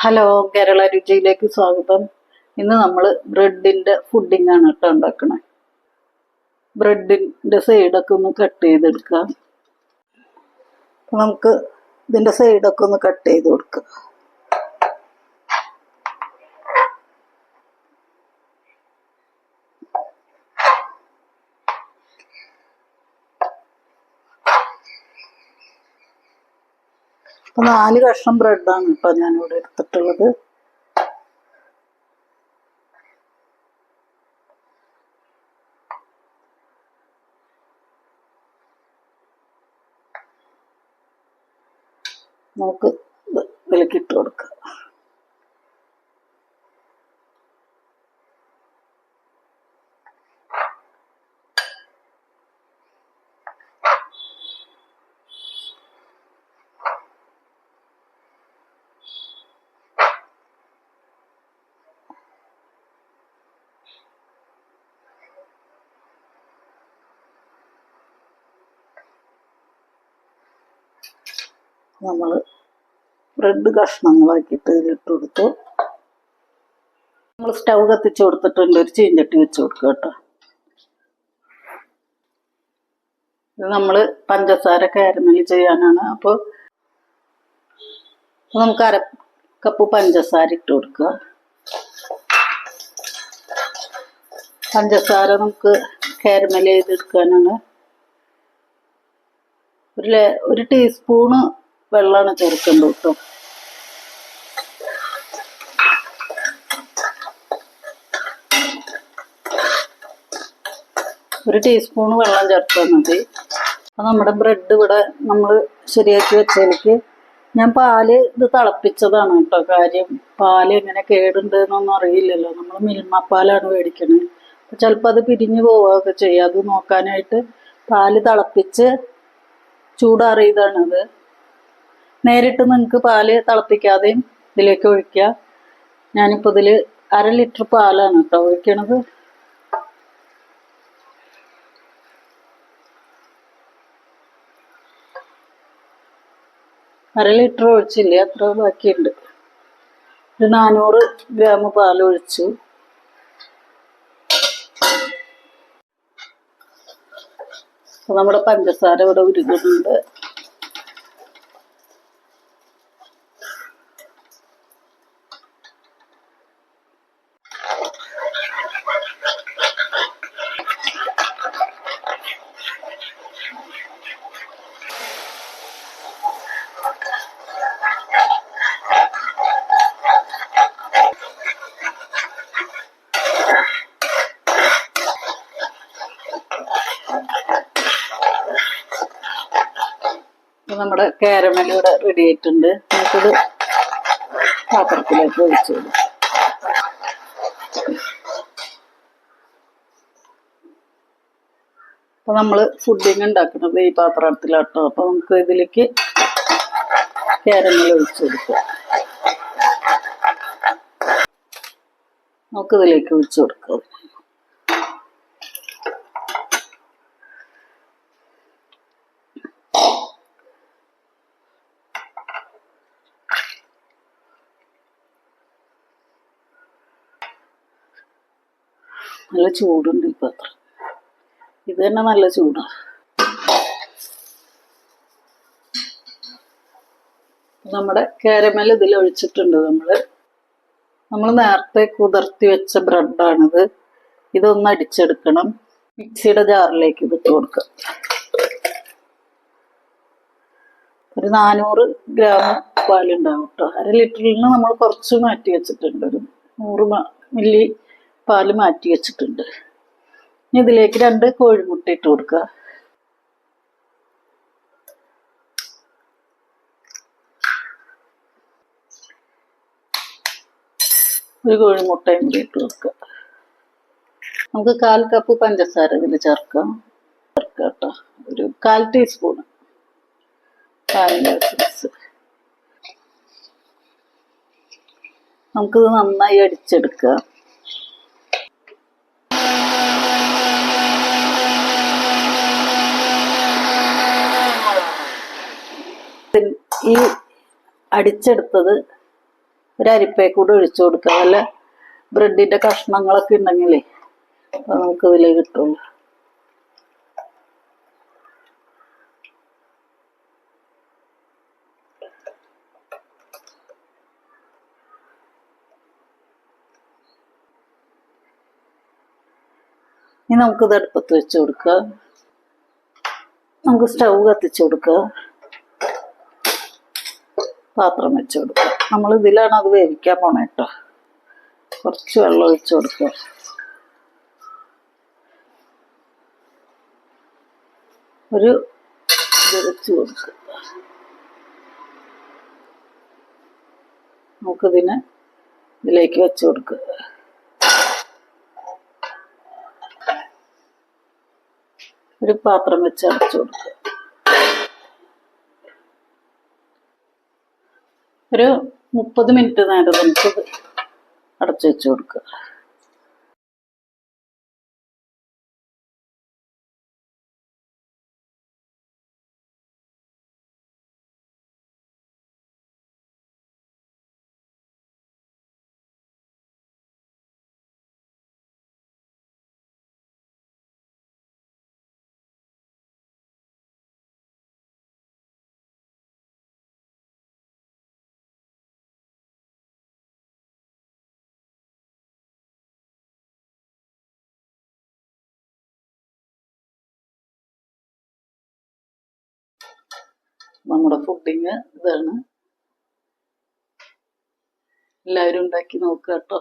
Hello, Kerala രുചിയിലേക്ക് സ്വാഗതം. ഇന്ന് നമ്മൾ ബ്രെഡിന്റെ ഫുഡിംഗ് ആണ് കേട്ടോ ഉണ്ടാക്കണേ. ബ്രെഡിന്റെ സൈഡൊക്കെ ഒന്ന് കട്ട് ചെയ്തെടുക്കാം. നമുക്ക് ഇതിന്റെ സൈഡൊക്കെ ഒന്ന് കട്ട് ചെയ്ത് കൊടുക്കാം. അപ്പൊ 4 കഷ്ണം ബ്രെഡാണ് കേട്ടോ ഞാനിവിടെ എടുത്തിട്ടുള്ളത്. നമുക്ക് വിലക്കിട്ട് കൊടുക്കാം. നമ്മൾ ബ്രെഡ് കഷ്ണങ്ങളാക്കിയിട്ട് ഇതിലിട്ട് കൊടുത്തു. നമ്മൾ സ്റ്റൗ കത്തിച്ച് കൊടുത്തിട്ടുണ്ട്. ഒരു ചീഞ്ചട്ടി വെച്ച് കൊടുക്കുക കേട്ടോ. ഇത് നമ്മൾ പഞ്ചസാര കാരമൽ ചെയ്യാനാണ്. അപ്പോൾ നമുക്ക് 1/2 കപ്പ് പഞ്ചസാര ഇട്ട് കൊടുക്കുക. പഞ്ചസാര നമുക്ക് കാരമൽ ചെയ്തെടുക്കാനാണ്. ഒരു ടീസ്പൂണ് വെള്ളമാണ് ചേർക്കേണ്ടത് കേട്ടോ. ഒരു ടീസ്പൂണ് വെള്ളം ചേർത്താൽ മതി. അപ്പം നമ്മുടെ ബ്രെഡ് ഇവിടെ നമ്മൾ ശരിയാക്കി വെച്ചതിലേക്ക് ഞാൻ പാല് ഇത് തിളപ്പിച്ചതാണ് കേട്ടോ. കാര്യം പാല് എങ്ങനെ കേടുണ്ട് എന്നൊന്നും അറിയില്ലല്ലോ. നമ്മൾ മിൽമ പാലാണ് മേടിക്കണത്. അപ്പം ചിലപ്പോൾ അത് പിരിഞ്ഞു പോവുകയൊക്കെ ചെയ്യും. അത് നോക്കാനായിട്ട് പാല് തിളപ്പിച്ച് ചൂടാറിയതാണത്. നേരിട്ട് നിങ്ങൾക്ക് പാല് തിളപ്പിക്കാതെയും ഇതിലേക്ക് ഒഴിക്കുക. ഞാനിപ്പോൾ ഇതിൽ 1/2 ലിറ്റർ പാലാണ് കേട്ടോ ഒഴിക്കണത്. അര ലിറ്റർ ഒഴിച്ചില്ല, അത്ര ബാക്കിയുണ്ട്. ഒരു 400 ഗ്രാം പാൽ ഒഴിച്ചു. അപ്പോൾ നമ്മുടെ പഞ്ചസാര ഇവിടെ ഉരുകുന്നുണ്ട്. നമ്മുടെ കാരമൽ ഇവിടെ റെഡി ആയിട്ടുണ്ട്. നമുക്കിത് പാത്രത്തിലേക്ക് ഒഴിച്ചു കൊടുക്കാം. അപ്പൊ നമ്മൾ ഫുഡിങ് ഉണ്ടാക്കുന്നത് ഈ പാത്രത്തിലാട്ടോ. അപ്പൊ നമുക്ക് ഇതിലേക്ക് കാരമൽ ഒഴിച്ചു കൊടുക്കാം. നമുക്കിതിലേക്ക് ഒഴിച്ചു കൊടുക്കാം. നല്ല ചൂടുണ്ട് ഈ പാത്രം. ഇത് തന്നെ നല്ല ചൂടാണ്. നമ്മുടെ കാരമൽ ഇതിൽ ഒഴിച്ചിട്ടുണ്ട്. നമ്മൾ നേരത്തെ കുതിർത്തി വെച്ച ബ്രെഡാണിത്. ഇതൊന്ന് അടിച്ചെടുക്കണം. മിക്സിയുടെ ജാറിലേക്ക് ഇതിട്ട് കൊടുക്കാം. ഒരു 400 ഗ്രാം പാലുണ്ടാവും കേട്ടോ. 1/2 ലിറ്ററിൽ നിന്ന് നമ്മൾ കുറച്ച് മാറ്റി വെച്ചിട്ടുണ്ട്. ഒരു 100 മില്ലി പാല് മാറ്റി വെച്ചിട്ടുണ്ട്. ഇനി ഇതിലേക്ക് 2 കോഴിമുട്ട ഇട്ട് കൊടുക്കുക. ഒരു കോഴിമുട്ടയും കൂടി ഇട്ട് കൊടുക്കുക. നമുക്ക് 1/4 കപ്പ് പഞ്ചസാര ഇതിൽ ചേർക്കാം കേട്ടോ. ഒരു 1/4 ടീസ്പൂണ് വാനില എസൻസ്. നമുക്കിത് നന്നായി അടിച്ചെടുക്കാം. ഈ അടിച്ചെടുത്തത് ഒരു അരിപ്പയെ ഒഴിച്ചു കൊടുക്കുക. വല്ല ബ്രെഡിന്റെ കഷ്ണങ്ങളൊക്കെ ഉണ്ടെങ്കിലേ അത് നമുക്ക് ഇതിലേ കിട്ടുള്ളൂ. ഇനി നമുക്കിത് അടുപ്പത്ത് വെച്ച് കൊടുക്കുക. നമുക്ക് സ്റ്റൗ കത്തിച്ച് കൊടുക്കുക. പാത്രം വെച്ച് കൊടുക്കുക. നമ്മൾ ഇതിലാണ് അത് വേവിക്കാൻ പോണേ കേട്ടോ. കുറച്ച് വെള്ളം ഒഴിച്ച് കൊടുക്കുക. ഒരു ഇത് വെച്ച് കൊടുക്കുക. നമുക്കിതിനെ ഇതിലേക്ക് വെച്ച് കൊടുക്കുക. ഒരു പാത്രം വെച്ച് അടച്ചു കൊടുക്കുക. ഒരു 30 മിനിറ്റ് നേരം നമുക്കിത് അടച്ചു വെച്ച് കൊടുക്കുക. നമ്മുടെ പുഡിങ് ഇതാണ്. എല്ലാവരും ഉണ്ടാക്കി നോക്കുക കേട്ടോ.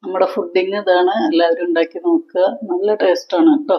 നമ്മുടെ പുഡിങ് ഇതാണ്. എല്ലാവരും ഉണ്ടാക്കി നോക്കുക. നല്ല ടേസ്റ്റാണ് കേട്ടോ.